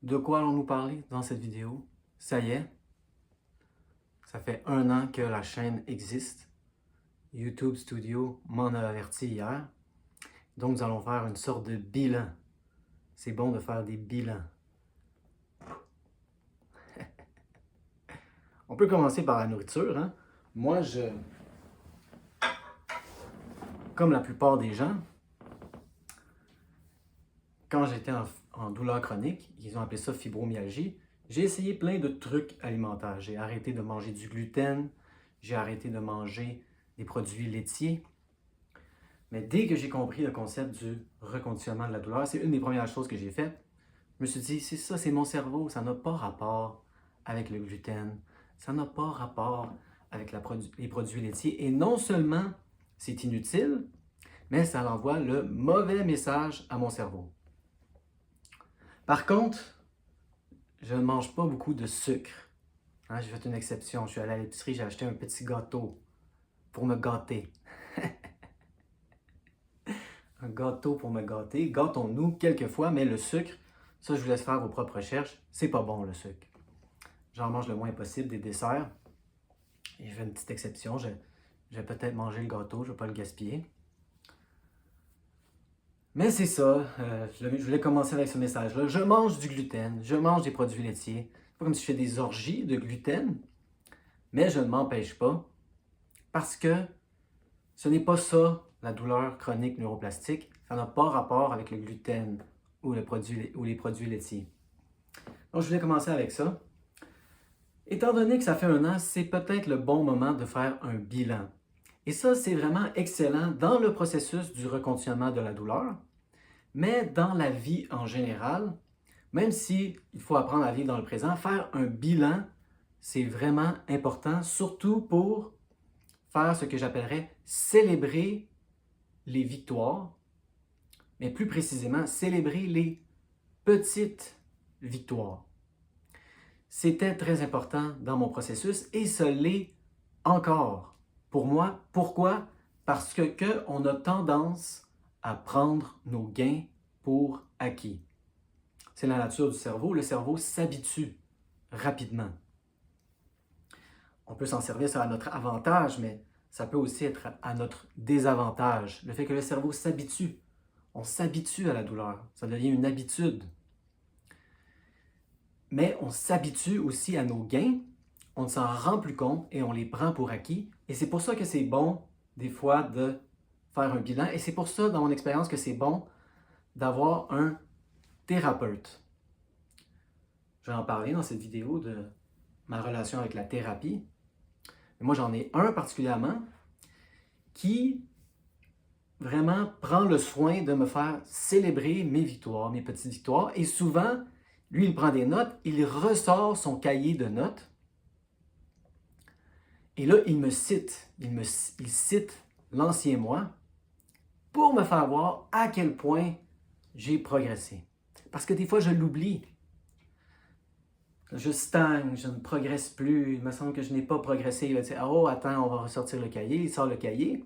De quoi allons-nous parler dans cette vidéo? Ça y est, ça fait 1 an que la chaîne existe. YouTube Studio m'en a averti hier. Donc nous allons faire une sorte de bilan. C'est bon de faire des bilans. On peut commencer par la nourriture, hein? Moi, comme la plupart des gens, quand j'étais en douleur chronique, ils ont appelé ça fibromyalgie, j'ai essayé plein de trucs alimentaires. J'ai arrêté de manger du gluten, j'ai arrêté de manger des produits laitiers. Mais dès que j'ai compris le concept du reconditionnement de la douleur, c'est une des premières choses que j'ai faites. Je me suis dit, c'est ça, c'est mon cerveau, ça n'a pas rapport avec le gluten, ça n'a pas rapport avec les produits laitiers. Et non seulement c'est inutile, mais ça envoie le mauvais message à mon cerveau. Par contre, je ne mange pas beaucoup de sucre. Hein, j'ai fait une exception, je suis allé à l'épicerie, j'ai acheté un petit gâteau pour me gâter. Un gâteau pour me gâter. Gâtons-nous quelquefois, mais le sucre, ça je vous laisse faire vos propres recherches, c'est pas bon le sucre. J'en mange le moins possible des desserts. Et je fais une petite exception, je vais peut-être manger le gâteau, je ne vais pas le gaspiller. Mais c'est ça, je voulais commencer avec ce message-là. Je mange du gluten, je mange des produits laitiers. C'est pas comme si je fais des orgies de gluten, mais je ne m'empêche pas parce que ce n'est pas ça, la douleur chronique neuroplastique. Ça n'a pas rapport avec le gluten ou les produits laitiers. Donc, je voulais commencer avec ça. Étant donné que ça fait 1 an, c'est peut-être le bon moment de faire un bilan. Et ça, c'est vraiment excellent dans le processus du reconditionnement de la douleur, mais dans la vie en général, même s'il faut apprendre à vivre dans le présent, faire un bilan, c'est vraiment important, surtout pour faire ce que j'appellerais célébrer les victoires, mais plus précisément, célébrer les petites victoires. C'était très important dans mon processus et ce l'est encore pour moi. Pourquoi? Parce que on a tendance à prendre nos gains pour acquis. C'est la nature du cerveau. Le cerveau s'habitue rapidement. On peut s'en servir ça à notre avantage, mais ça peut aussi être à notre désavantage. Le fait que le cerveau s'habitue. On s'habitue à la douleur. Ça devient une habitude. Mais on s'habitue aussi à nos gains. On ne s'en rend plus compte et on les prend pour acquis. Et c'est pour ça que c'est bon, des fois, de faire un bilan. Et c'est pour ça, dans mon expérience, que c'est bon d'avoir un thérapeute. Je vais en parler dans cette vidéo de ma relation avec la thérapie. Mais moi, j'en ai un particulièrement qui vraiment prend le soin de me faire célébrer mes victoires, mes petites victoires. Et souvent, lui, il prend des notes, il ressort son cahier de notes. Et là, il me cite, il cite l'ancien moi pour me faire voir à quel point j'ai progressé. Parce que des fois, je l'oublie. Je stagne, je ne progresse plus, il me semble que je n'ai pas progressé. Il va dire, oh, attends, on va ressortir le cahier. Il sort le cahier.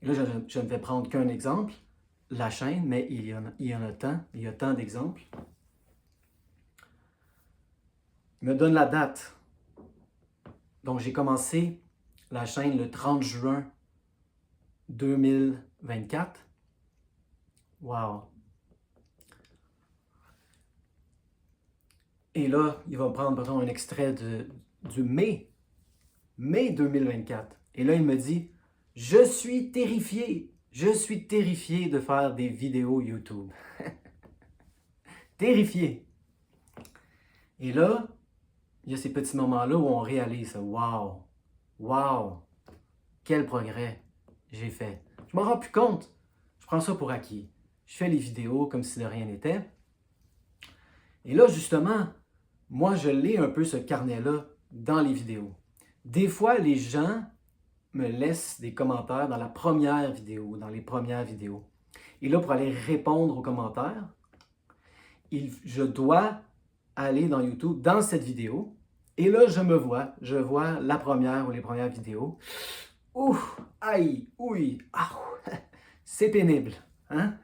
Et là, je ne vais prendre qu'un exemple, la chaîne, mais il y en a tant, il y a tant d'exemples. Il me donne la date. Donc, j'ai commencé la chaîne le 30 juin 2024. Wow! Et là, il va prendre, pardon, un extrait du mai 2024. Et là, il me dit, je suis terrifié de faire des vidéos YouTube. Terrifié. Et là, il y a ces petits moments-là où on réalise, wow, wow, quel progrès j'ai fait. Je m'en rends plus compte. Je prends ça pour acquis. Je fais les vidéos comme si de rien n'était. Et là, justement, moi, je l'ai un peu ce carnet-là dans les vidéos. Des fois, les gens me laissent des commentaires dans la première vidéo, dans les premières vidéos. Et là, pour aller répondre aux commentaires, je dois aller dans YouTube, dans cette vidéo, et là, je vois la première ou les premières vidéos. Ouf, aïe, ouïe, c'est pénible, hein?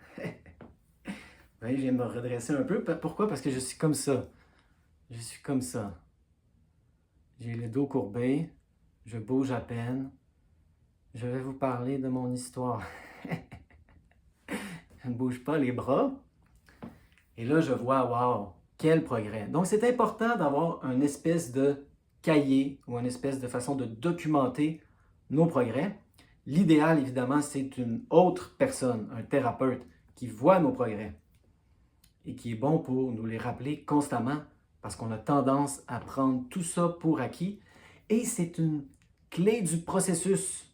voyez, je viens de me redresser un peu. Pourquoi? Parce que je suis comme ça. Je suis comme ça. J'ai le dos courbé, je bouge à peine. Je vais vous parler de mon histoire. Je ne bouge pas les bras. Et là, je vois, waouh, quel progrès. Donc, c'est important d'avoir une espèce de cahier ou une espèce de façon de documenter nos progrès. L'idéal, évidemment, c'est une autre personne, un thérapeute, qui voit nos progrès et qui est bon pour nous les rappeler constamment parce qu'on a tendance à prendre tout ça pour acquis. Et c'est une clé du processus.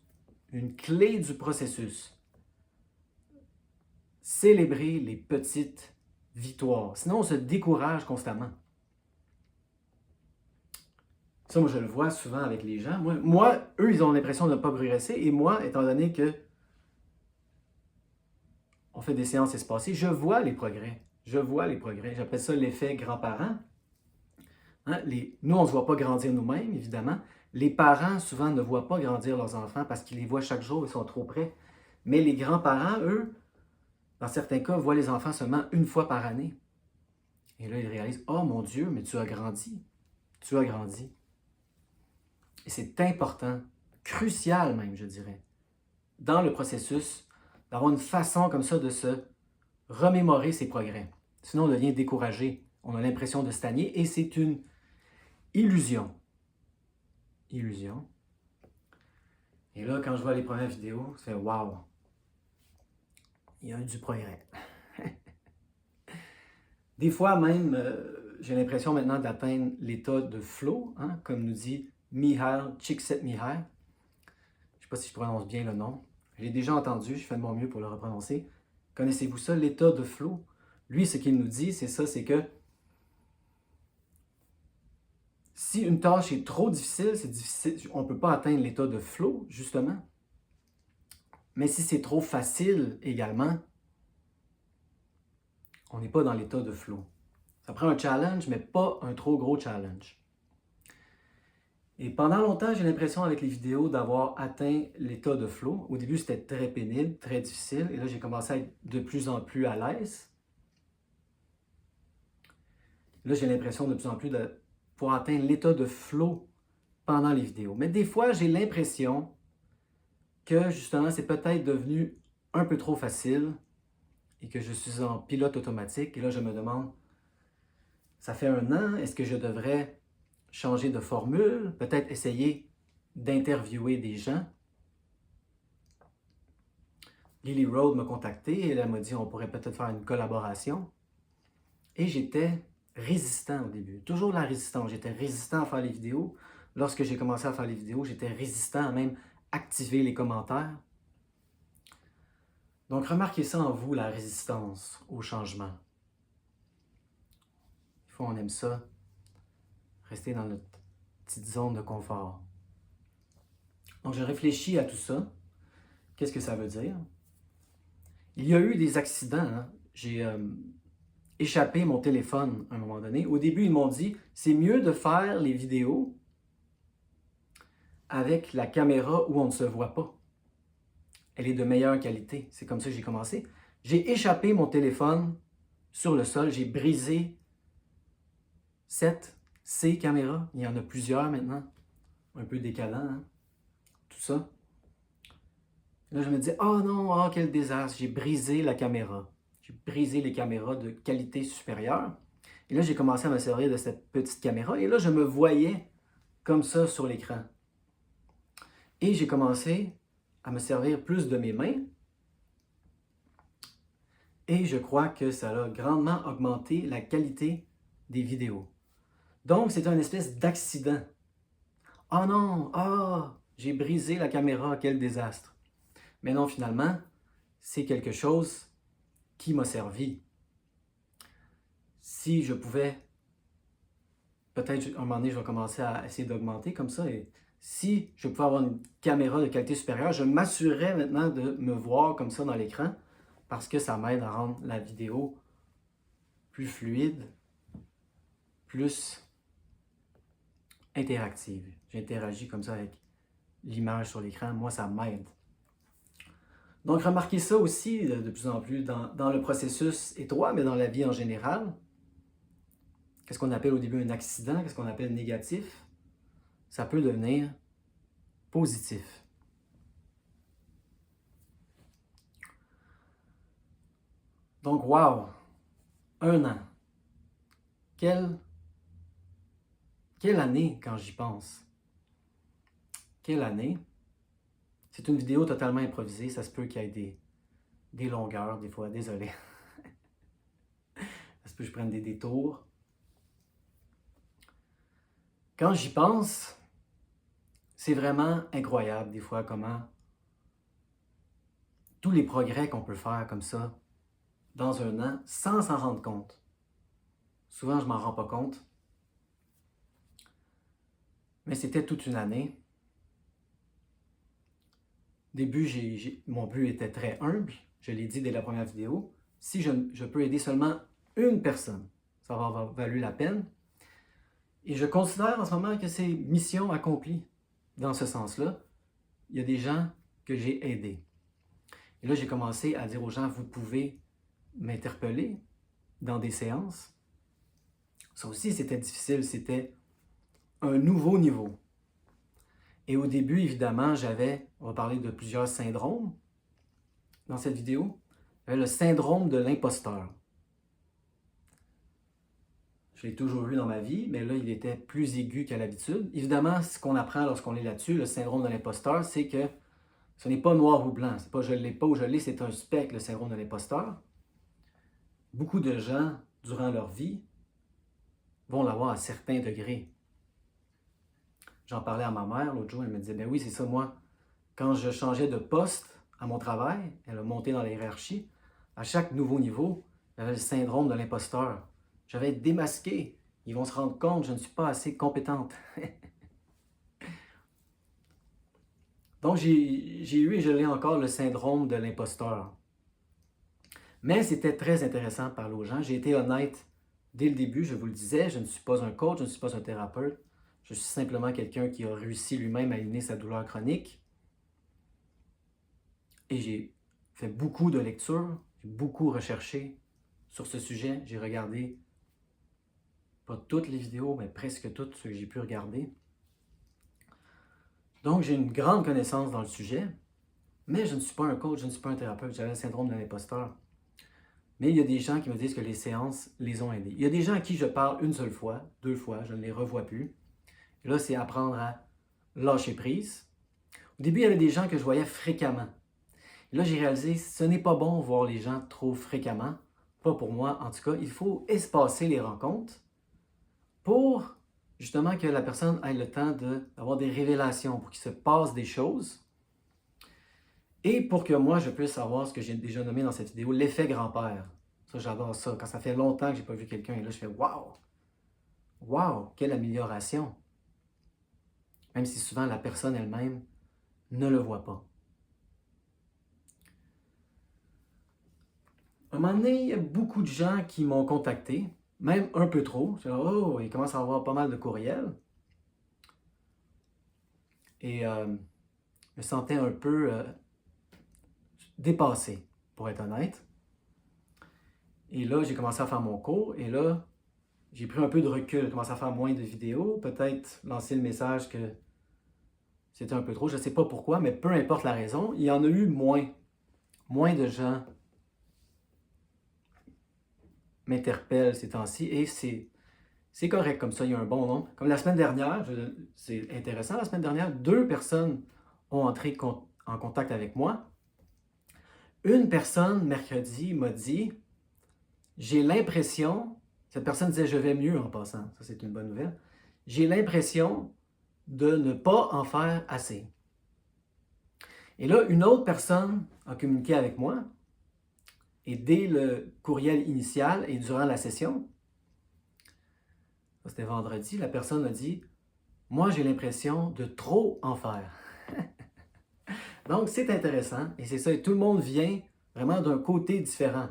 Une clé du processus. Célébrer les petites victoires. Sinon, on se décourage constamment. Ça, moi, je le vois souvent avec les gens. Moi eux, ils ont l'impression de ne pas progresser. Et moi, étant donné que on fait des séances espacées, je vois les progrès. Je vois les progrès. J'appelle ça l'effet grands-parents. Hein? Nous, on ne se voit pas grandir nous-mêmes, évidemment. Les parents, souvent, ne voient pas grandir leurs enfants parce qu'ils les voient chaque jour, ils sont trop près. Mais les grands-parents, eux, dans certains cas, voient les enfants seulement une fois par année. Et là, ils réalisent, oh mon Dieu, mais tu as grandi. Tu as grandi. Et c'est important, crucial même, je dirais, dans le processus, d'avoir une façon comme ça de se remémorer ses progrès. Sinon, on devient découragé. On a l'impression de stagner et c'est une illusion. Illusion. Et là, quand je vois les premières vidéos, je fais waouh, il y a eu du progrès. Des fois même, j'ai l'impression maintenant d'atteindre l'état de flow, hein, comme nous dit Mihaly Csikszentmihalyi. Je ne sais pas si je prononce bien le nom. Je l'ai déjà entendu, je fais de mon mieux pour le reprononcer. Connaissez-vous ça, l'état de flow? Lui, ce qu'il nous dit, c'est ça, c'est que si une tâche est trop difficile, c'est difficile, on ne peut pas atteindre l'état de flow, justement. Mais si c'est trop facile également, on n'est pas dans l'état de flow. Ça prend un challenge, mais pas un trop gros challenge. Et pendant longtemps, j'ai l'impression avec les vidéos d'avoir atteint l'état de flow. Au début, c'était très pénible, très difficile. Et là, j'ai commencé à être de plus en plus à l'aise. Là, j'ai l'impression de plus en plus de pouvoir atteindre l'état de flow pendant les vidéos. Mais des fois, j'ai l'impression que justement, c'est peut-être devenu un peu trop facile et que je suis en pilote automatique. Et là, je me demande, ça fait 1 an, est-ce que je devrais changer de formule, peut-être essayer d'interviewer des gens? Lily Rhodes m'a contacté et elle m'a dit on pourrait peut-être faire une collaboration. Et j'étais résistant au début, toujours la résistance. J'étais résistant à faire les vidéos. Lorsque j'ai commencé à faire les vidéos, j'étais résistant à même activer les commentaires. Donc remarquez ça en vous, la résistance au changement. Des fois, on aime ça, rester dans notre petite zone de confort. Donc je réfléchis à tout ça. Qu'est-ce que ça veut dire? Il y a eu des accidents. Hein? J'ai échappé mon téléphone à un moment donné. Au début, ils m'ont dit, c'est mieux de faire les vidéos avec la caméra où on ne se voit pas. Elle est de meilleure qualité. C'est comme ça que j'ai commencé. J'ai échappé mon téléphone sur le sol. J'ai brisé ces caméras. Il y en a plusieurs maintenant. Un peu décalant, hein? Tout ça. Là, je me dis, oh non, oh quel désastre. J'ai brisé la caméra. J'ai brisé les caméras de qualité supérieure. Et là, j'ai commencé à me servir de cette petite caméra. Et là, je me voyais comme ça sur l'écran. Et j'ai commencé à me servir plus de mes mains. Et je crois que ça a grandement augmenté la qualité des vidéos. Donc, c'est une espèce d'accident. Oh non, j'ai brisé la caméra, quel désastre. Mais non, finalement, c'est quelque chose qui m'a servi. Si je pouvais, peut-être un moment donné, je vais commencer à essayer d'augmenter comme ça. Et si je pouvais avoir une caméra de qualité supérieure, je m'assurerais maintenant de me voir comme ça dans l'écran parce que ça m'aide à rendre la vidéo plus fluide, plus interactive. J'interagis comme ça avec l'image sur l'écran. Moi, ça m'aide. Donc, remarquez ça aussi de plus en plus dans le processus étroit, mais dans la vie en général. Qu'est-ce qu'on appelle au début un accident, qu'est-ce qu'on appelle négatif, ça peut devenir positif. Donc, wow, 1 an. Quelle année quand j'y pense. Quelle année. C'est une vidéo totalement improvisée, ça se peut qu'il y ait des longueurs, des fois, désolé. Ça se peut que je prenne des détours. Quand j'y pense, c'est vraiment incroyable des fois comment tous les progrès qu'on peut faire comme ça dans 1 an sans s'en rendre compte. Souvent, je ne m'en rends pas compte. Mais c'était toute une année. Au début, mon but était très humble. Je l'ai dit dès la première vidéo. Si je peux aider seulement une personne, ça va avoir valu la peine. Et je considère en ce moment que c'est mission accomplie dans ce sens-là. Il y a des gens que j'ai aidés. Et là, j'ai commencé à dire aux gens, vous pouvez m'interpeller dans des séances. Ça aussi, c'était difficile. C'était un nouveau niveau. Et au début, évidemment, on va parler de plusieurs syndromes dans cette vidéo. J'avais le syndrome de l'imposteur. Je l'ai toujours eu dans ma vie, mais là, il était plus aigu qu'à l'habitude. Évidemment, ce qu'on apprend lorsqu'on est là-dessus, le syndrome de l'imposteur, c'est que ce n'est pas noir ou blanc. C'est pas je l'ai pas ou je l'ai, c'est un spectre, le syndrome de l'imposteur. Beaucoup de gens, durant leur vie, vont l'avoir à certains degrés. J'en parlais à ma mère l'autre jour, elle me disait, ben oui, c'est ça, moi, quand je changeais de poste à mon travail, elle a monté dans la hiérarchie, à chaque nouveau niveau, j'avais le syndrome de l'imposteur. Je vais être démasqué. Ils vont se rendre compte que je ne suis pas assez compétente. Donc, j'ai eu et je l'ai encore le syndrome de l'imposteur. Mais c'était très intéressant de parler aux gens. J'ai été honnête dès le début, je vous le disais, je ne suis pas un coach, je ne suis pas un thérapeute. Je suis simplement quelqu'un qui a réussi lui-même à éliminer sa douleur chronique. Et j'ai fait beaucoup de lectures, j'ai beaucoup recherché sur ce sujet. J'ai regardé, pas toutes les vidéos, mais presque toutes ceux que j'ai pu regarder. Donc, j'ai une grande connaissance dans le sujet, mais je ne suis pas un coach, je ne suis pas un thérapeute. J'avais le syndrome de l'imposteur. Mais il y a des gens qui me disent que les séances les ont aidés. Il y a des gens à qui je parle une seule fois, 2 fois, je ne les revois plus. Et là, c'est apprendre à lâcher prise. Au début, il y avait des gens que je voyais fréquemment. Et là, j'ai réalisé que ce n'est pas bon de voir les gens trop fréquemment. Pas pour moi, en tout cas. Il faut espacer les rencontres pour justement que la personne ait le temps d'avoir des révélations, pour qu'il se passe des choses. Et pour que moi, je puisse avoir ce que j'ai déjà nommé dans cette vidéo, l'effet grand-père. Ça, j'adore ça. Quand ça fait longtemps que je n'ai pas vu quelqu'un, et là, je fais « Wow! Wow! Quelle amélioration! » Même si souvent la personne elle-même ne le voit pas. À un moment donné, il y a beaucoup de gens qui m'ont contacté, même un peu trop. Je dis, oh, il commence à avoir pas mal de courriels. Et je me sentais un peu dépassé, pour être honnête. Et là, j'ai commencé à faire mon cours. Et là, j'ai pris un peu de recul. J'ai commencé à faire moins de vidéos. Peut-être lancer le message que c'était un peu trop. Je ne sais pas pourquoi, mais peu importe la raison, il y en a eu moins. Moins de gens m'interpellent ces temps-ci. Et c'est correct comme ça, il y a un bon nombre. Comme la semaine dernière, c'est intéressant, la semaine dernière, 2 personnes ont entré en contact avec moi. Une personne, mercredi, m'a dit, j'ai l'impression, cette personne disait, je vais mieux en passant, ça c'est une bonne nouvelle, j'ai l'impression de ne pas en faire assez. Et là, une autre personne a communiqué avec moi, et dès le courriel initial et durant la session, c'était vendredi, la personne a dit « Moi, j'ai l'impression de trop en faire. » Donc, c'est intéressant et c'est ça. Et tout le monde vient vraiment d'un côté différent.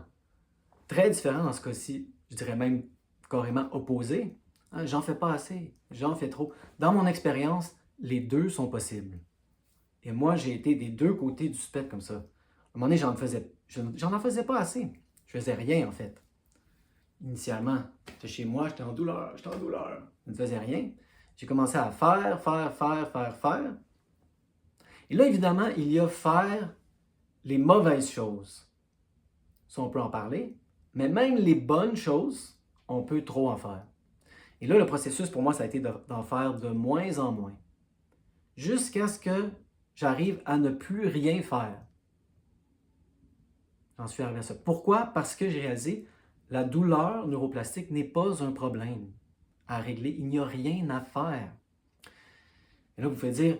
Très différent dans ce cas-ci. Je dirais même carrément opposé. Hein, j'en fais pas assez. J'en fais trop. Dans mon expérience, les deux sont possibles. Et moi, j'ai été des 2 côtés du spectre comme ça. À un un moment donné, j'en en faisais pas assez. Je faisais rien, en fait. Initialement, j'étais chez moi, j'étais en douleur. Je ne faisais rien. J'ai commencé à faire. Et là, évidemment, il y a faire les mauvaises choses. Ça, on peut en parler. Mais même les bonnes choses, on peut trop en faire. Et là, le processus pour moi, ça a été d'en faire de moins en moins. Jusqu'à ce que j'arrive à ne plus rien faire. J'en suis arrivé à ça. Pourquoi? Parce que j'ai réalisé la douleur neuroplastique n'est pas un problème à régler. Il n'y a rien à faire. Et là, vous pouvez dire,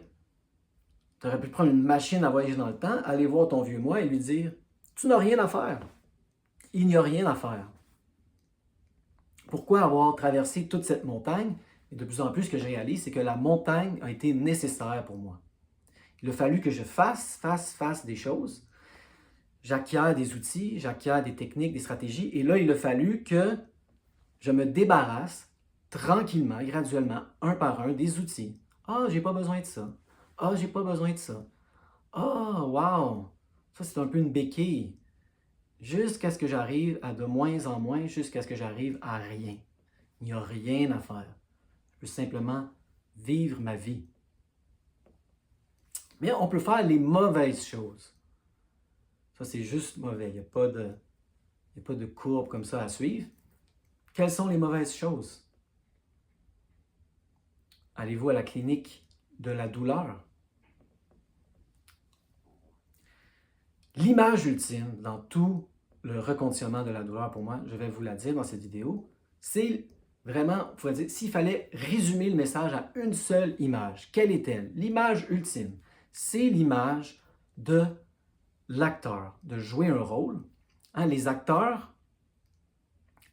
tu aurais pu prendre une machine à voyager dans le temps, aller voir ton vieux moi et lui dire, tu n'as rien à faire. Il n'y a rien à faire. Pourquoi avoir traversé toute cette montagne? Et de plus en plus, ce que je réalise, c'est que la montagne a été nécessaire pour moi. Il a fallu que je fasse des choses. J'acquiers des outils, j'acquiers des techniques, des stratégies. Et là, il a fallu que je me débarrasse tranquillement, graduellement, un par un, des outils. Ah, j'ai pas besoin de ça. Ah, j'ai pas besoin de ça. Ah, wow! Ça, c'est un peu une béquille. Jusqu'à ce que j'arrive à de moins en moins, jusqu'à ce que j'arrive à rien. Il n'y a rien à faire. Je peux simplement vivre ma vie. Mais on peut faire les mauvaises choses. Ça, c'est juste mauvais. Il n'y a pas de courbe comme ça à suivre. Quelles sont les mauvaises choses? Allez-vous à la clinique de la douleur? L'image ultime dans tout le reconditionnement de la douleur, pour moi, je vais vous la dire dans cette vidéo, c'est vraiment, il faut dire, s'il fallait résumer le message à une seule image, quelle est-elle? L'image ultime, c'est l'image de l'acteur, de jouer un rôle. Hein, les acteurs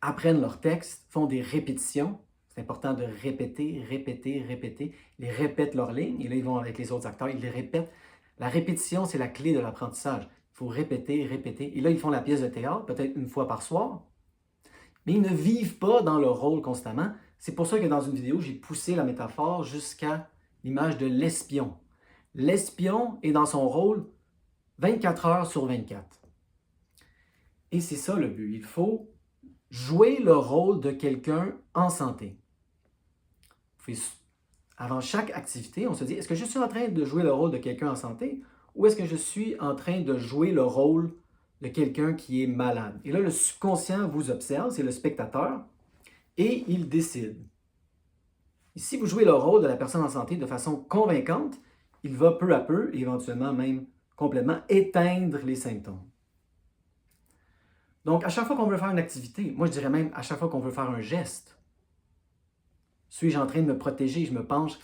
apprennent leur texte, font des répétitions. C'est important de répéter. Ils répètent leurs lignes et là, ils vont avec les autres acteurs, ils les répètent. La répétition, c'est la clé de l'apprentissage. Il faut répéter. Et là, ils font la pièce de théâtre, peut-être une fois par soir, mais ils ne vivent pas dans leur rôle constamment. C'est pour ça que dans une vidéo, j'ai poussé la métaphore jusqu'à l'image de l'espion. L'espion est dans son rôle 24 heures sur 24. Et c'est ça le but. Il faut jouer le rôle de quelqu'un en santé. Avant chaque activité, on se dit, est-ce que je suis en train de jouer le rôle de quelqu'un en santé ou est-ce que je suis en train de jouer le rôle de quelqu'un qui est malade? Et là, le subconscient vous observe, c'est le spectateur, et il décide. Et si vous jouez le rôle de la personne en santé de façon convaincante, il va peu à peu, et éventuellement même complètement, éteindre les symptômes. Donc, à chaque fois qu'on veut faire une activité, moi je dirais même à chaque fois qu'on veut faire un geste, suis-je en train de me protéger? Je me penche,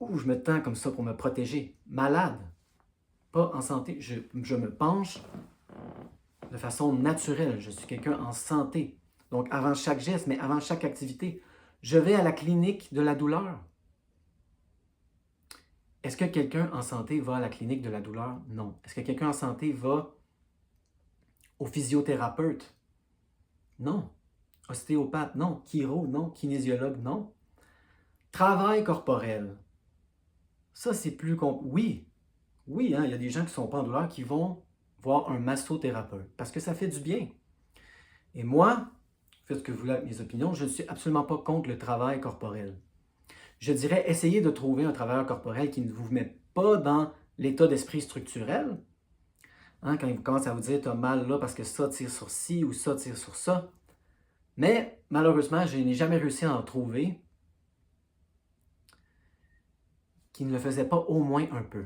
ou je me tends comme ça pour me protéger. Malade, pas en santé. Je me penche de façon naturelle. Je suis quelqu'un en santé. Donc, avant chaque geste, mais avant chaque activité, je vais à la clinique de la douleur. Est-ce que quelqu'un en santé va à la clinique de la douleur? Non. Est-ce que quelqu'un en santé va au physiothérapeute? Non. Ostéopathe? Non. Chiro? Non. Kinésiologue? Non. Travail corporel. Ça, c'est plus... Oui, hein, il y a des gens qui ne sont pas en douleur qui vont voir un massothérapeute parce que ça fait du bien. Et moi, faites ce que vous voulez avec mes opinions, je ne suis absolument pas contre le travail corporel. Je dirais, essayez de trouver un travailleur corporel qui ne vous met pas dans l'état d'esprit structurel. Hein, quand il commence à vous dire, tu as mal là parce que ça tire sur ci ou ça tire sur ça. Mais malheureusement, je n'ai jamais réussi à en trouver qui ne le faisait pas au moins un peu.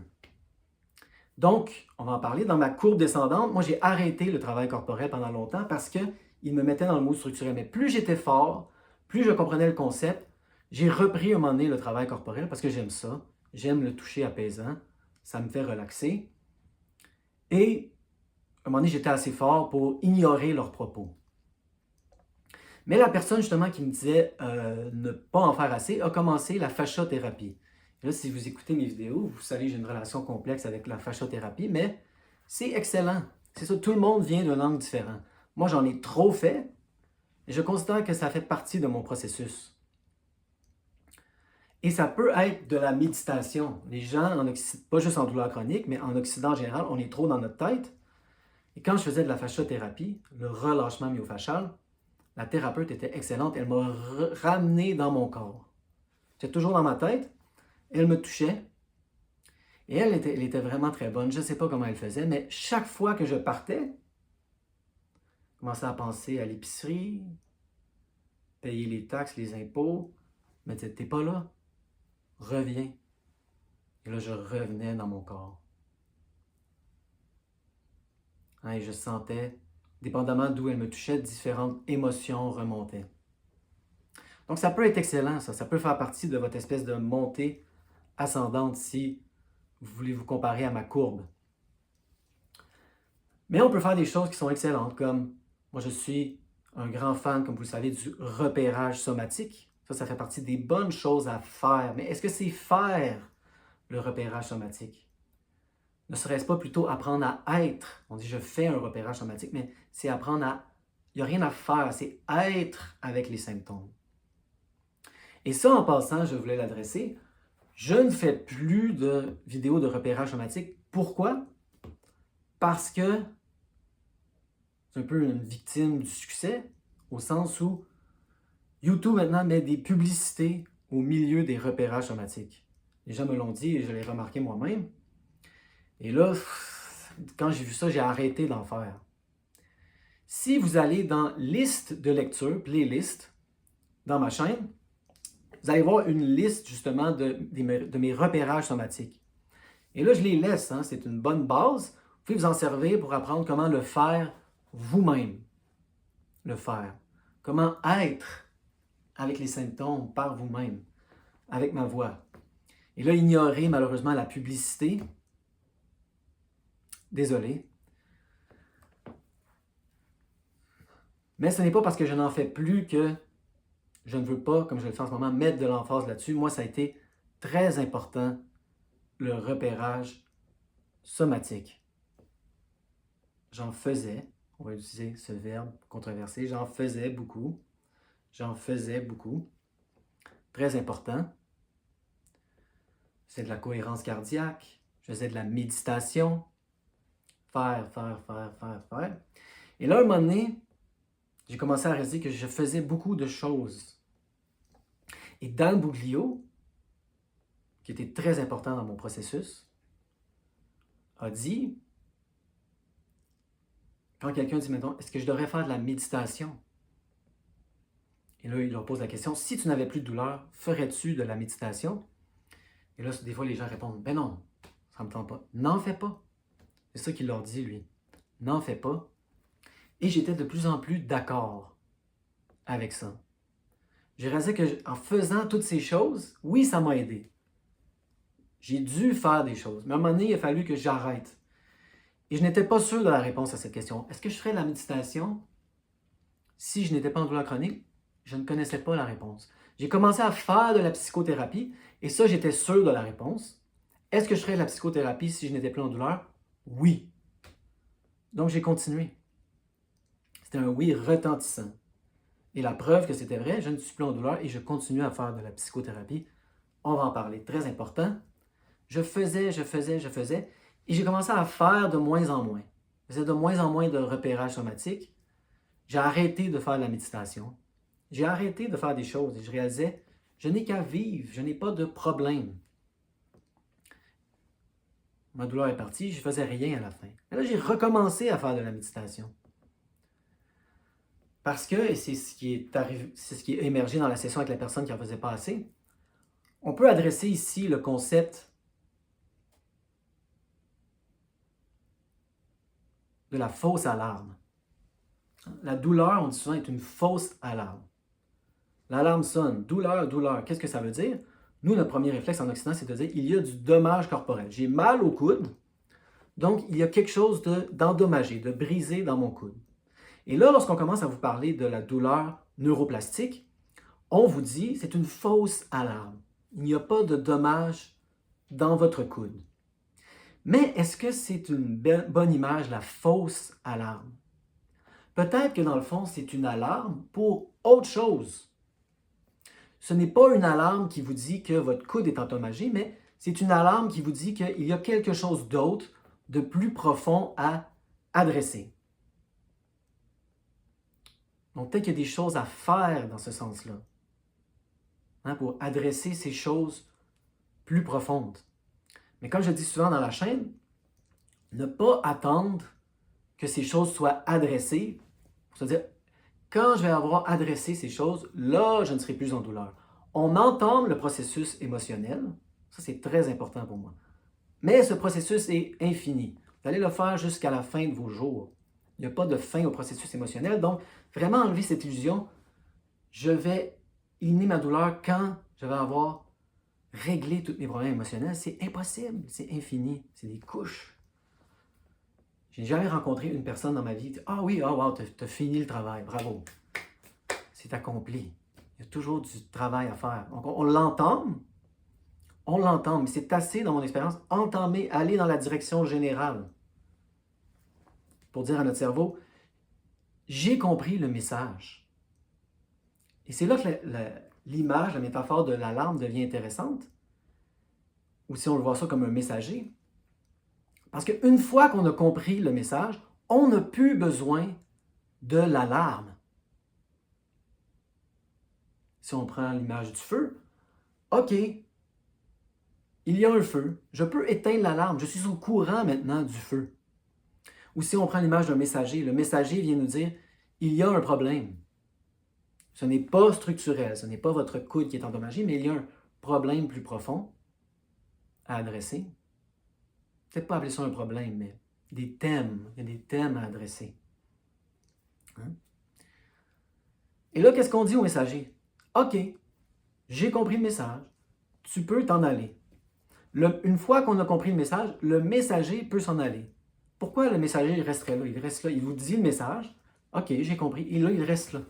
Donc, on va en parler. Dans ma courbe descendante, moi, j'ai arrêté le travail corporel pendant longtemps parce qu'il me mettait dans le mode structurel. Mais plus j'étais fort, plus je comprenais le concept, j'ai repris un moment donné le travail corporel parce que j'aime ça. J'aime le toucher apaisant. Ça me fait relaxer. Et à un moment donné, j'étais assez fort pour ignorer leurs propos. Mais la personne, justement, qui me disait ne pas en faire assez, a commencé la fasciathérapie. Là, si vous écoutez mes vidéos, vous savez que j'ai une relation complexe avec la fasciathérapie, mais c'est excellent. C'est ça, tout le monde vient d'un angle différent. Moi, j'en ai trop fait et je considère que ça fait partie de mon processus. Et ça peut être de la méditation. Les gens, pas juste en douleur chronique, mais en Occident en général, on est trop dans notre tête. Et quand je faisais de la fasciothérapie, le relâchement myofascial, la thérapeute était excellente. Elle m'a ramené dans mon corps. J'étais toujours dans ma tête. Elle me touchait. Et elle était vraiment très bonne. Je ne sais pas comment elle faisait, mais chaque fois que je partais, je commençais à penser à l'épicerie, payer les taxes, les impôts. Elle me disait, t'es pas là, reviens. Et là, je revenais dans mon corps. Et je sentais, dépendamment d'où elle me touchait, différentes émotions remontaient. Donc, ça peut être excellent, ça. Ça peut faire partie de votre espèce de montée ascendante si vous voulez vous comparer à ma courbe. Mais on peut faire des choses qui sont excellentes, comme moi, je suis un grand fan, comme vous le savez, du repérage somatique. Ça fait partie des bonnes choses à faire. Mais est-ce que c'est faire le repérage somatique? Ne serait-ce pas plutôt apprendre à être? On dit je fais un repérage somatique, mais c'est apprendre à... Il n'y a rien à faire, c'est être avec les symptômes. Et ça, en passant, je voulais l'adresser. Je ne fais plus de vidéos de repérage somatique. Pourquoi? Parce que c'est un peu une victime du succès, au sens où YouTube maintenant met des publicités au milieu des repérages somatiques. Les gens me l'ont dit et je l'ai remarqué moi-même. Et là, quand j'ai vu ça, j'ai arrêté d'en faire. Si vous allez dans liste de lecture, playlist, dans ma chaîne, vous allez voir une liste justement de mes repérages somatiques. Et là, je les laisse, hein, c'est une bonne base. Vous pouvez vous en servir pour apprendre comment le faire vous-même. Le faire. Comment être avec les symptômes par vous-même, avec ma voix. Et là, ignorez malheureusement la publicité. Désolé. Mais ce n'est pas parce que je n'en fais plus que je ne veux pas, comme je le fais en ce moment, mettre de l'emphase là-dessus. Moi, ça a été très important, le repérage somatique. J'en faisais, on va utiliser ce verbe controversé, j'en faisais beaucoup. Très important. Je faisais de la cohérence cardiaque, je faisais de la méditation. Faire. Et là, à un moment donné, j'ai commencé à réaliser que je faisais beaucoup de choses. Et Dan Buglio, qui était très important dans mon processus, a dit, quand quelqu'un dit, mettons, est-ce que je devrais faire de la méditation? Et là, il leur pose la question, si tu n'avais plus de douleur, ferais-tu de la méditation? Et là, des fois, les gens répondent, ben non, ça ne me tente pas. N'en fais pas. C'est ça qu'il leur dit, lui. N'en fais pas. Et j'étais de plus en plus d'accord avec ça. J'ai réalisé qu'en faisant toutes ces choses, oui, ça m'a aidé. J'ai dû faire des choses. Mais à un moment donné, il a fallu que j'arrête. Et je n'étais pas sûr de la réponse à cette question. Est-ce que je ferais de la méditation si je n'étais pas en douleur chronique? Je ne connaissais pas la réponse. J'ai commencé à faire de la psychothérapie et ça, j'étais sûr de la réponse. Est-ce que je ferais de la psychothérapie si je n'étais plus en douleur? Oui. Donc, j'ai continué. C'était un oui retentissant. Et la preuve que c'était vrai, je ne suis plus en douleur et je continue à faire de la psychothérapie. On va en parler. Très important. Je faisais. Et j'ai commencé à faire de moins en moins. Je faisais de moins en moins de repérage somatique. J'ai arrêté de faire de la méditation. J'ai arrêté de faire des choses et je réalisais, je n'ai qu'à vivre, je n'ai pas de problème. Ma douleur est partie, je ne faisais rien à la fin. Et là, j'ai recommencé à faire de la méditation. Parce que, et c'est ce qui est émergé dans la session avec la personne qui en faisait pas assez, on peut adresser ici le concept de la fausse alarme. La douleur, on dit souvent, est une fausse alarme. L'alarme sonne, douleur. Qu'est-ce que ça veut dire? Nous, notre premier réflexe en Occident, c'est de dire il y a du dommage corporel. J'ai mal au coude, donc il y a quelque chose d'endommagé, de brisé dans mon coude. Et là, lorsqu'on commence à vous parler de la douleur neuroplastique, on vous dit c'est une fausse alarme. Il n'y a pas de dommage dans votre coude. Mais est-ce que c'est une bonne image, la fausse alarme? Peut-être que dans le fond, c'est une alarme pour autre chose. Ce n'est pas une alarme qui vous dit que votre coude est endommagé, mais c'est une alarme qui vous dit qu'il y a quelque chose d'autre, de plus profond à adresser. Donc, peut-être qu'il y a des choses à faire dans ce sens-là, hein, pour adresser ces choses plus profondes. Mais comme je dis souvent dans la chaîne, ne pas attendre que ces choses soient adressées, pour se dire, quand je vais avoir adressé ces choses, là, je ne serai plus en douleur. On entame le processus émotionnel, ça c'est très important pour moi, mais ce processus est infini. Vous allez le faire jusqu'à la fin de vos jours. Il n'y a pas de fin au processus émotionnel, donc vraiment enlever cette illusion, je vais éliminer ma douleur quand je vais avoir réglé tous mes problèmes émotionnels. C'est impossible, c'est infini, c'est des couches. J'ai jamais rencontré une personne dans ma vie qui dit « Ah oui, oh wow, t'as fini le travail, bravo, c'est accompli. » Il y a toujours du travail à faire. Donc on l'entame, mais c'est assez dans mon expérience, entamer, aller dans la direction générale pour dire à notre cerveau « J'ai compris le message. » Et c'est là que l'image, la métaphore de l'alarme devient intéressante, ou si on le voit ça comme un messager. Parce qu'une fois qu'on a compris le message, on n'a plus besoin de l'alarme. Si on prend l'image du feu, OK, il y a un feu, je peux éteindre l'alarme, je suis au courant maintenant du feu. Ou si on prend l'image d'un messager, le messager vient nous dire, il y a un problème. Ce n'est pas structurel, ce n'est pas votre coude qui est endommagé, mais il y a un problème plus profond à adresser. Peut-être pas appeler ça un problème, mais des thèmes. Il y a des thèmes à adresser. Hein? Et là, qu'est-ce qu'on dit au messager? OK, j'ai compris le message. Tu peux t'en aller. Une fois qu'on a compris le message, le messager peut s'en aller. Pourquoi le messager resterait là? Il reste là. Il vous dit le message. OK, j'ai compris. Et là, il reste là.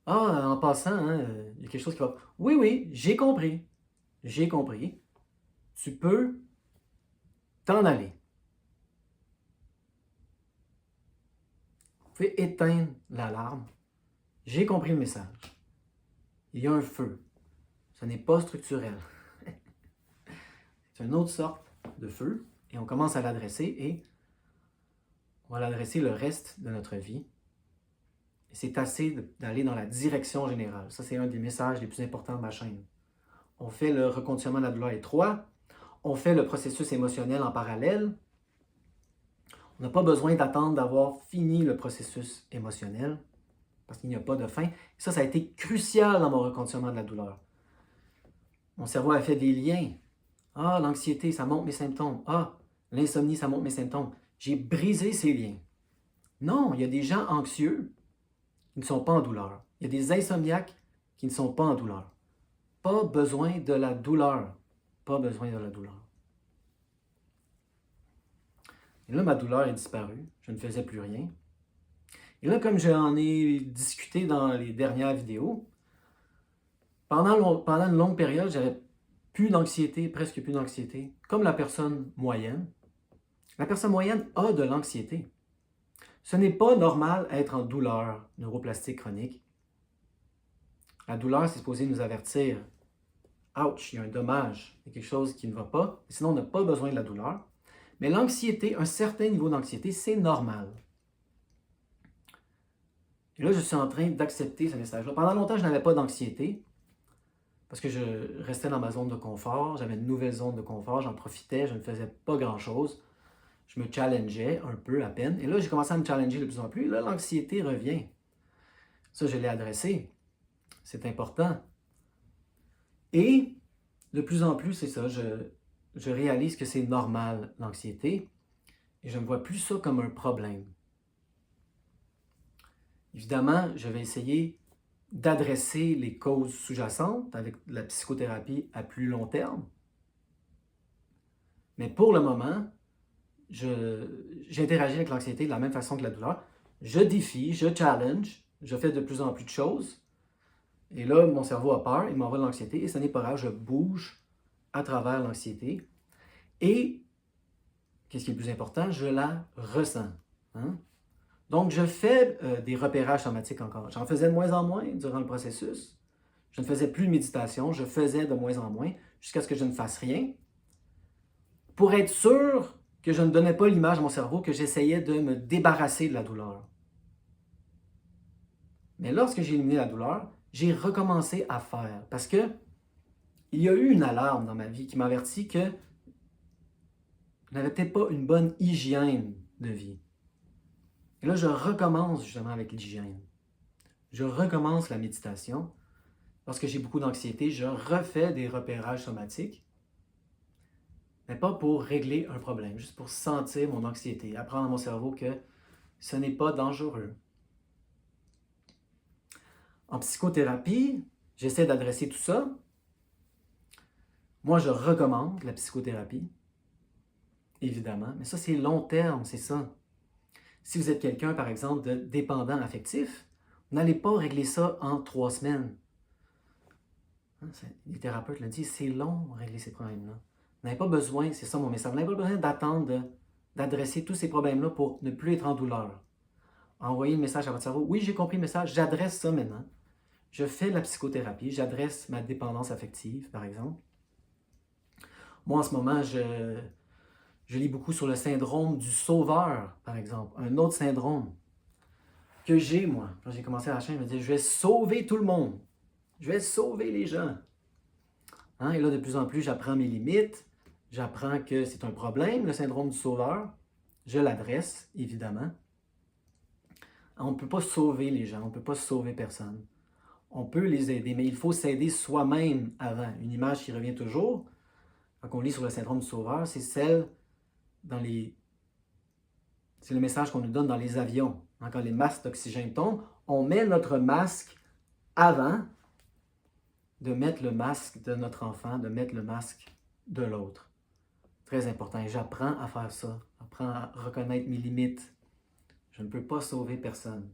Ah, en passant, hein, il y a quelque chose qui va... Oui, oui, j'ai compris. J'ai compris. Tu peux t'en aller. Vous pouvez éteindre l'alarme. J'ai compris le message. Il y a un feu. Ce n'est pas structurel. C'est une autre sorte de feu. Et on commence à l'adresser et on va l'adresser le reste de notre vie. Et c'est assez d'aller dans la direction générale. Ça, c'est un des messages les plus importants de ma chaîne. On fait le reconditionnement de la douleur étroit. On fait le processus émotionnel en parallèle. On n'a pas besoin d'attendre d'avoir fini le processus émotionnel parce qu'il n'y a pas de fin. Et ça a été crucial dans mon reconditionnement de la douleur. Mon cerveau a fait des liens. Ah, l'anxiété, ça montre mes symptômes. Ah, l'insomnie, ça montre mes symptômes. J'ai brisé ces liens. Non, il y a des gens anxieux qui ne sont pas en douleur. Il y a des insomniaques qui ne sont pas en douleur. Pas besoin de la douleur. Pas besoin de la douleur. Et là, ma douleur est disparue. Je ne faisais plus rien. Et là, comme j'en ai discuté dans les dernières vidéos, pendant une longue période, j'avais plus d'anxiété, presque plus d'anxiété, comme la personne moyenne. La personne moyenne a de l'anxiété. Ce n'est pas normal d'être en douleur neuroplastique chronique. La douleur, c'est supposé nous avertir. Ouch, il y a un dommage, il y a quelque chose qui ne va pas. Sinon, on n'a pas besoin de la douleur. Mais l'anxiété, un certain niveau d'anxiété, c'est normal. Et là, je suis en train d'accepter ce message-là. Pendant longtemps, je n'avais pas d'anxiété parce que je restais dans ma zone de confort. J'avais une nouvelle zone de confort, j'en profitais, je ne faisais pas grand-chose. Je me challengeais un peu à peine. Et là, j'ai commencé à me challenger de plus en plus. Et là, l'anxiété revient. Ça, je l'ai adressé. C'est important. Et de plus en plus, c'est ça, je réalise que c'est normal, l'anxiété. Et je ne vois plus ça comme un problème. Évidemment, je vais essayer d'adresser les causes sous-jacentes avec la psychothérapie à plus long terme. Mais pour le moment, j'interagis avec l'anxiété de la même façon que la douleur. Je défie, je challenge, je fais de plus en plus de choses. Et là, mon cerveau a peur, il m'envoie de l'anxiété et ce n'est pas grave, je bouge à travers l'anxiété. Et, qu'est-ce qui est le plus important? Je la ressens. Hein? Donc, je fais des repérages somatiques encore. J'en faisais de moins en moins durant le processus. Je ne faisais plus de méditation, je faisais de moins en moins jusqu'à ce que je ne fasse rien. Pour être sûr que je ne donnais pas l'image à mon cerveau que j'essayais de me débarrasser de la douleur. Mais lorsque j'ai éliminé la douleur, j'ai recommencé à faire parce que il y a eu une alarme dans ma vie qui m'avertit que je n'avais peut-être pas une bonne hygiène de vie. Et là, je recommence justement avec l'hygiène. Je recommence la méditation. Lorsque j'ai beaucoup d'anxiété, je refais des repérages somatiques, mais pas pour régler un problème, juste pour sentir mon anxiété, apprendre à mon cerveau que ce n'est pas dangereux. En psychothérapie, j'essaie d'adresser tout ça. Moi, je recommande la psychothérapie, évidemment, mais ça, c'est long terme, c'est ça. Si vous êtes quelqu'un, par exemple, de dépendant affectif, vous n'allez pas régler ça en 3 semaines. Les thérapeutes le disent, c'est long régler ces problèmes-là. Vous n'avez pas besoin, c'est ça mon message, vous n'avez pas besoin d'attendre d'adresser tous ces problèmes-là pour ne plus être en douleur. Envoyez le message à votre cerveau, oui, j'ai compris le message, j'adresse ça maintenant. Je fais la psychothérapie, j'adresse ma dépendance affective, par exemple. Moi, en ce moment, je lis beaucoup sur le syndrome du sauveur, par exemple. Un autre syndrome que j'ai, moi. Quand j'ai commencé à la chaîne, je me disais, je vais sauver tout le monde. Je vais sauver les gens. Et là, de plus en plus, j'apprends mes limites. J'apprends que c'est un problème, le syndrome du sauveur. Je l'adresse, évidemment. On ne peut pas sauver les gens, on ne peut pas sauver personne. On peut les aider, mais il faut s'aider soi-même avant. Une image qui revient toujours, quand on lit sur le syndrome du sauveur, c'est celle dans les... C'est le message qu'on nous donne dans les avions. Quand les masques d'oxygène tombent, on met notre masque avant de mettre le masque de notre enfant, de mettre le masque de l'autre. Très important. Et j'apprends à faire ça. J'apprends à reconnaître mes limites. Je ne peux pas sauver personne.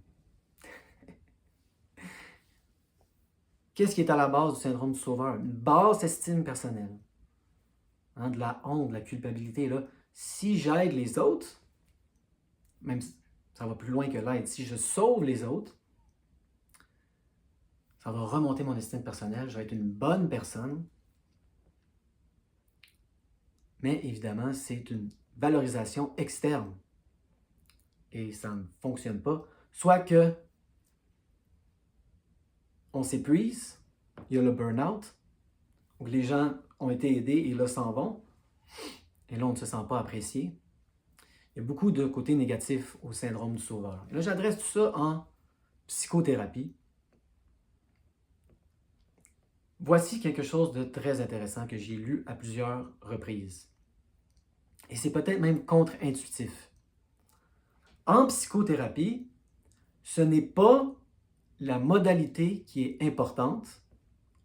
Qu'est-ce qui est à la base du syndrome du sauveur? Une basse estime personnelle. De la honte, de la culpabilité. Là. Si j'aide les autres, même si ça va plus loin que l'aide, si je sauve les autres, ça va remonter mon estime personnelle, je vais être une bonne personne. Mais évidemment, c'est une valorisation externe. Et ça ne fonctionne pas. Soit que on s'épuise, il y a le burn-out, où les gens ont été aidés et là s'en vont, et là on ne se sent pas apprécié. Il y a beaucoup de côtés négatifs au syndrome du sauveur. Et là, j'adresse tout ça en psychothérapie. Voici quelque chose de très intéressant que j'ai lu à plusieurs reprises. Et c'est peut-être même contre-intuitif. En psychothérapie, ce n'est pas la modalité qui est importante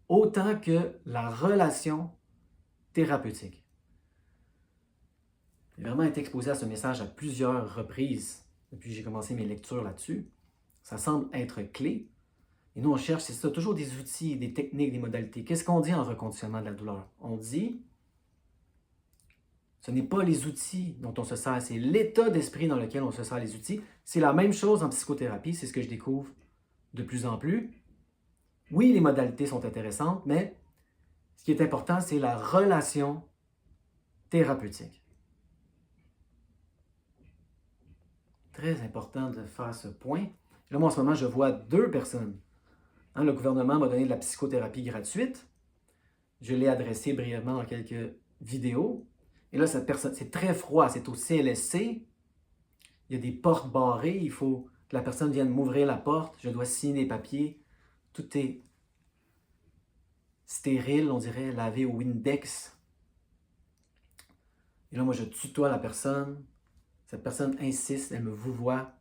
autant que la relation thérapeutique. J'ai vraiment été exposé à ce message à plusieurs reprises depuis que j'ai commencé mes lectures là-dessus. Ça semble être clé. Et nous, on cherche, c'est ça, toujours des outils, des techniques, des modalités. Qu'est-ce qu'on dit en reconditionnement de la douleur? On dit, ce n'est pas les outils dont on se sert, c'est l'état d'esprit dans lequel on se sert les outils. C'est la même chose en psychothérapie, c'est ce que je découvre de plus en plus. Oui, les modalités sont intéressantes, mais ce qui est important, c'est la relation thérapeutique. Très important de faire ce point. Là, moi, en ce moment, je vois 2 personnes. Le gouvernement m'a donné de la psychothérapie gratuite. Je l'ai adressée brièvement dans quelques vidéos. Et là, cette personne, c'est très froid, c'est au CLSC. Il y a des portes barrées, il faut que la personne vienne m'ouvrir la porte. Je dois signer des papiers. Tout est stérile, on dirait, lavé au Windex. Et là, moi, je tutoie la personne. Cette personne insiste, elle me vouvoie.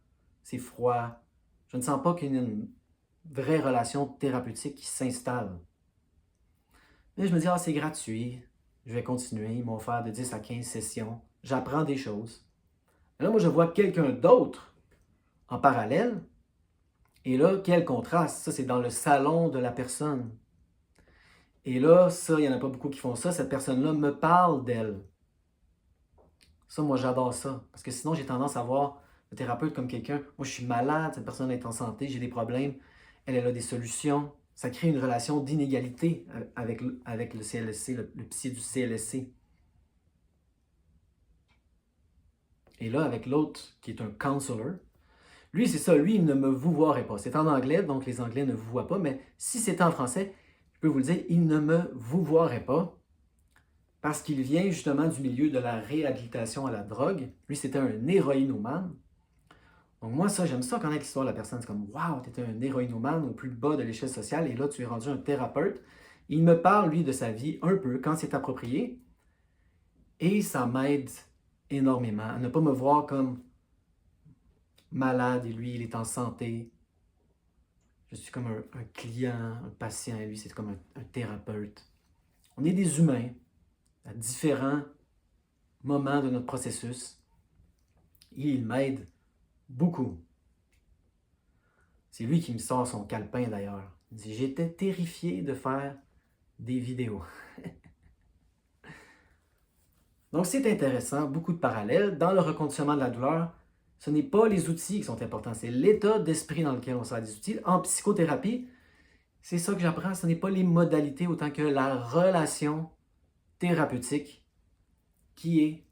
C'est froid. Je ne sens pas qu'il y ait une vraie relation thérapeutique qui s'installe. Mais je me dis, c'est gratuit. Je vais continuer. Ils m'ont offert de 10 à 15 sessions. J'apprends des choses. Et là, moi, je vois quelqu'un d'autre en parallèle. Et là, quel contraste. Ça, c'est dans le salon de la personne. Et là, ça, il n'y en a pas beaucoup qui font ça. Cette personne-là me parle d'elle. Ça, moi, j'adore ça. Parce que sinon, j'ai tendance à voir le thérapeute comme quelqu'un. Moi, je suis malade, cette personne est en santé, j'ai des problèmes. Elle a des solutions. Ça crée une relation d'inégalité avec le CLSC, le psy du CLSC. Et là, avec l'autre qui est un counselor, lui, c'est ça, lui, il ne me vouvoierait pas. C'est en anglais, donc les Anglais ne vous voient pas, mais si c'était en français, je peux vous le dire, il ne me vouvoierait pas parce qu'il vient justement du milieu de la réhabilitation à la drogue. Lui, c'était un héroïnomane. Donc moi, ça, j'aime ça connaître l'histoire de la personne. C'est comme, waouh, tu étais un héroïnomane au plus bas de l'échelle sociale et là, tu es rendu un thérapeute. Il me parle, lui, de sa vie un peu quand c'est approprié et ça m'aide énormément à ne pas me voir comme malade et lui, il est en santé. Je suis comme un client, un patient et lui, c'est comme un thérapeute. On est des humains à différents moments de notre processus et il m'aide beaucoup. C'est lui qui me sort son calepin d'ailleurs. Il dit, j'étais terrifié de faire des vidéos. Donc c'est intéressant, beaucoup de parallèles. Dans le reconditionnement de la douleur, ce n'est pas les outils qui sont importants, c'est l'état d'esprit dans lequel on sert des outils. En psychothérapie, c'est ça que j'apprends, ce n'est pas les modalités autant que la relation thérapeutique qui est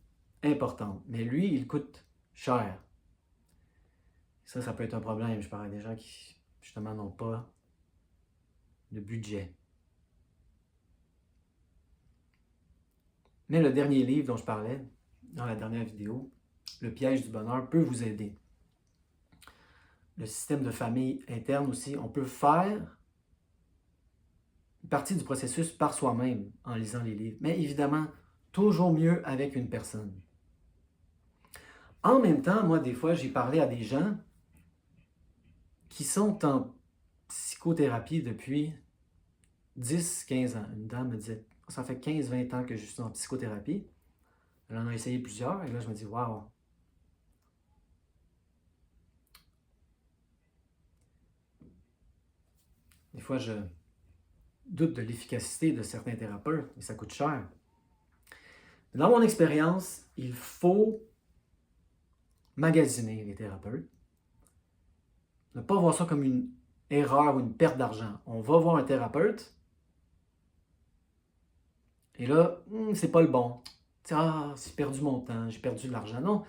importante. Mais lui, il coûte cher. Ça peut être un problème. Je parle à des gens qui, justement, n'ont pas de budget. Mais le dernier livre dont je parlais, dans la dernière vidéo, Le piège du bonheur, peut vous aider. Le système de famille interne aussi, on peut faire une partie du processus par soi-même en lisant les livres. Mais évidemment, toujours mieux avec une personne. En même temps, moi, des fois, j'ai parlé à des gens qui sont en psychothérapie depuis 10-15 ans. Une dame me disait, ça fait 15-20 ans que je suis en psychothérapie. Elle en a essayé plusieurs et là, je me dis, waouh! Des fois, je doute de l'efficacité de certains thérapeutes et ça coûte cher. Dans mon expérience, il faut magasiner les thérapeutes. Ne pas voir ça comme une erreur ou une perte d'argent. On va voir un thérapeute et là, c'est pas le bon. Ah, j'ai perdu mon temps, j'ai perdu de l'argent. Non,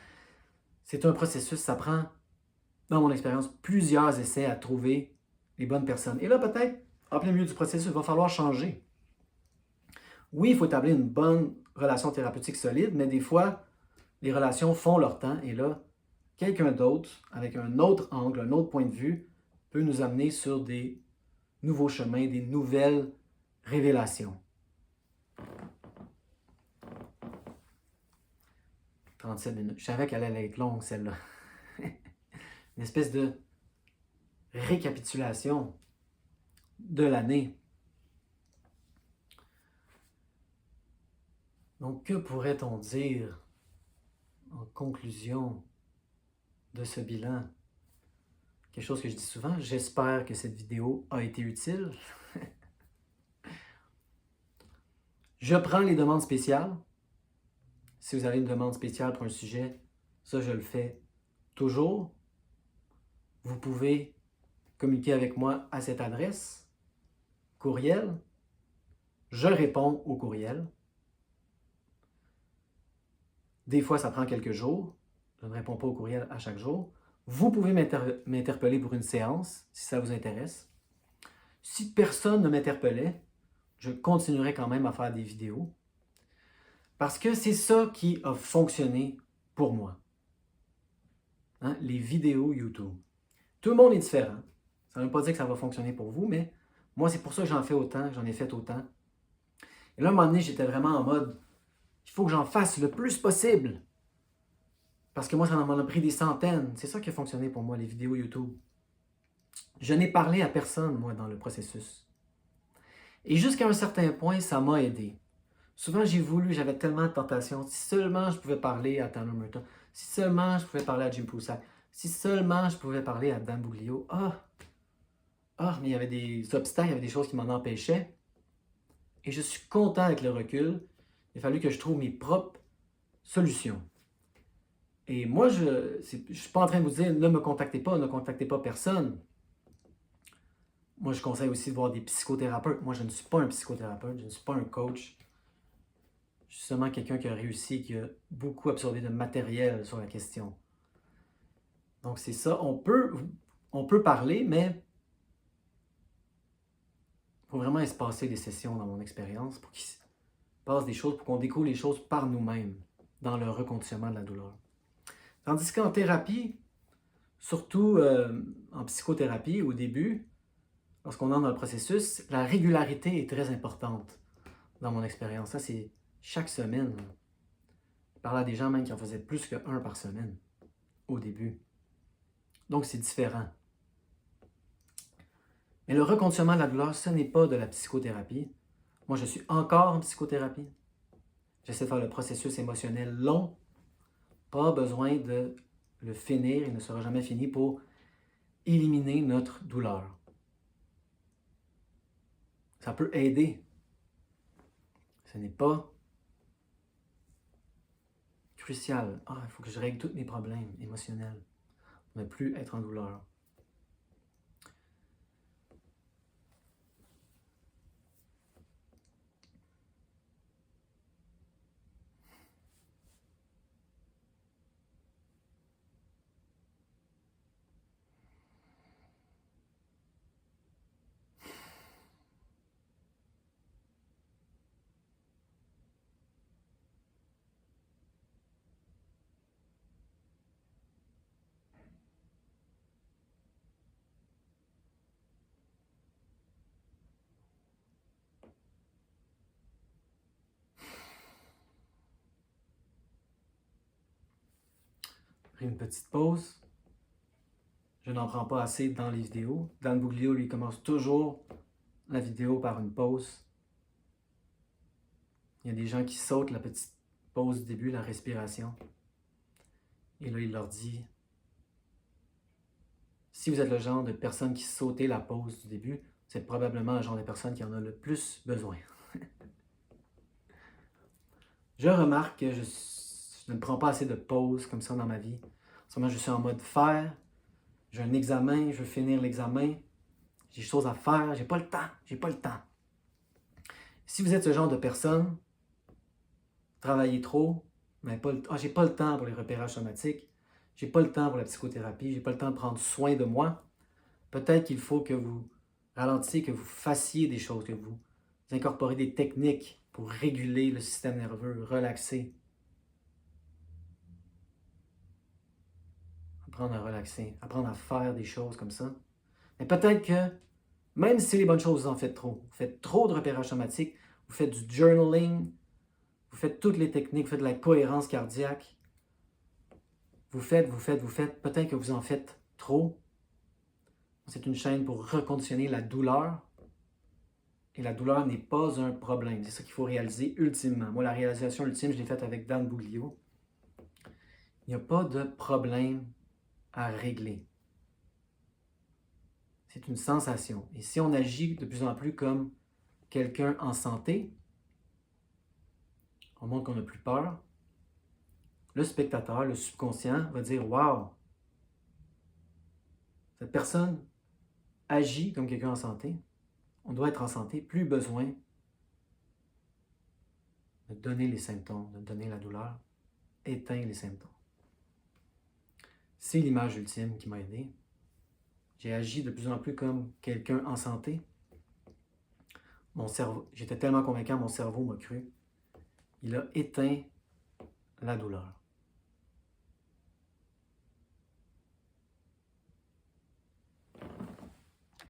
c'est un processus, ça prend, dans mon expérience, plusieurs essais à trouver les bonnes personnes. Et là, peut-être, en plein milieu du processus, il va falloir changer. Oui, il faut établir une bonne relation thérapeutique solide, mais des fois, les relations font leur temps et là, quelqu'un d'autre, avec un autre angle, un autre point de vue, peut nous amener sur des nouveaux chemins, des nouvelles révélations. 37 minutes. Je savais qu'elle allait être longue, celle-là. Une espèce de récapitulation de l'année. Donc, que pourrait-on dire en conclusion de ce bilan? Quelque chose que je dis souvent, j'espère que cette vidéo a été utile. Je prends les demandes spéciales. Si vous avez une demande spéciale pour un sujet, ça je le fais toujours. Vous pouvez communiquer avec moi à cette adresse, courriel. Je réponds au courriel. Des fois, ça prend quelques jours. Je ne réponds pas au courriel à chaque jour. Vous pouvez m'interpeller pour une séance, si ça vous intéresse. Si personne ne m'interpellait, je continuerai quand même à faire des vidéos. Parce que c'est ça qui a fonctionné pour moi. Hein? Les vidéos YouTube. Tout le monde est différent. Ça ne veut pas dire que ça va fonctionner pour vous, mais moi, c'est pour ça que j'en fais autant, que j'en ai fait autant. Et là, à un moment donné, j'étais vraiment en mode, il faut que j'en fasse le plus possible. Parce que moi, ça m'en a pris des centaines. C'est ça qui a fonctionné pour moi, les vidéos YouTube. Je n'ai parlé à personne, moi, dans le processus. Et jusqu'à un certain point, ça m'a aidé. Souvent, j'avais tellement de tentations. Si seulement je pouvais parler à Tanner Merton, si seulement je pouvais parler à Jim Poussat, si seulement je pouvais parler à Dan Buglio. Mais il y avait des obstacles, il y avait des choses qui m'en empêchaient. Et je suis content avec le recul. Il a fallu que je trouve mes propres solutions. Et moi, je ne suis pas en train de vous dire ne me contactez pas, ne contactez pas personne. Moi, je conseille aussi de voir des psychothérapeutes. Moi, je ne suis pas un psychothérapeute, je ne suis pas un coach. Je suis seulement quelqu'un qui a réussi, qui a beaucoup absorbé de matériel sur la question. Donc c'est ça, on peut parler, mais il faut vraiment espacer les sessions dans mon expérience pour qu'il se passe des choses, pour qu'on découvre les choses par nous-mêmes dans le reconditionnement de la douleur. Tandis qu'en thérapie, surtout en psychothérapie, au début, lorsqu'on entre dans le processus, la régularité est très importante dans mon expérience. Ça, c'est chaque semaine. Je parlais à des gens même qui en faisaient plus qu'un par semaine au début. Donc, c'est différent. Mais le reconditionnement de la douleur, ce n'est pas de la psychothérapie. Moi, je suis encore en psychothérapie. J'essaie de faire le processus émotionnel long. Pas besoin de le finir, il ne sera jamais fini pour éliminer notre douleur. Ça peut aider. Ce n'est pas crucial. Ah, il faut que je règle tous mes problèmes émotionnels pour ne plus être en douleur. Pris une petite pause. Je n'en prends pas assez dans les vidéos. Dan Buglio, lui, commence toujours la vidéo par une pause. Il y a des gens qui sautent la petite pause du début, la respiration. Et là, il leur dit, si vous êtes le genre de personne qui sautez la pause du début, vous êtes probablement le genre de personne qui en a le plus besoin. Je remarque que je ne prends pas assez de pauses comme ça dans ma vie. En ce moment, je suis en mode faire. J'ai un examen, je veux finir l'examen. J'ai des choses à faire, j'ai pas le temps. Si vous êtes ce genre de personne, travaillez trop, mais j'ai pas le temps pour les repérages somatiques, j'ai pas le temps pour la psychothérapie, j'ai pas le temps de prendre soin de moi. Peut-être qu'il faut que vous ralentissiez, que vous fassiez des choses, que vous incorporez des techniques pour réguler le système nerveux, relaxer. Apprendre à relaxer, apprendre à faire des choses comme ça. Mais peut-être que, même si c'est les bonnes choses, vous en faites trop de repérage somatique, vous faites du journaling, vous faites toutes les techniques, vous faites de la cohérence cardiaque, vous faites, peut-être que vous en faites trop. C'est une chaîne pour reconditionner la douleur. Et la douleur n'est pas un problème. C'est ça qu'il faut réaliser ultimement. Moi, la réalisation ultime, je l'ai faite avec Dan Buglio. Il n'y a pas de problème à régler. C'est une sensation. Et si on agit de plus en plus comme quelqu'un en santé, on montre qu'on n'a plus peur, le spectateur, le subconscient va dire « Wow, cette personne agit comme quelqu'un en santé. On doit être en santé, plus besoin de donner les symptômes, de donner la douleur, éteint les symptômes. » C'est l'image ultime qui m'a aidé. J'ai agi de plus en plus comme quelqu'un en santé. Mon cerveau, j'étais tellement convaincant, mon cerveau m'a cru. Il a éteint la douleur.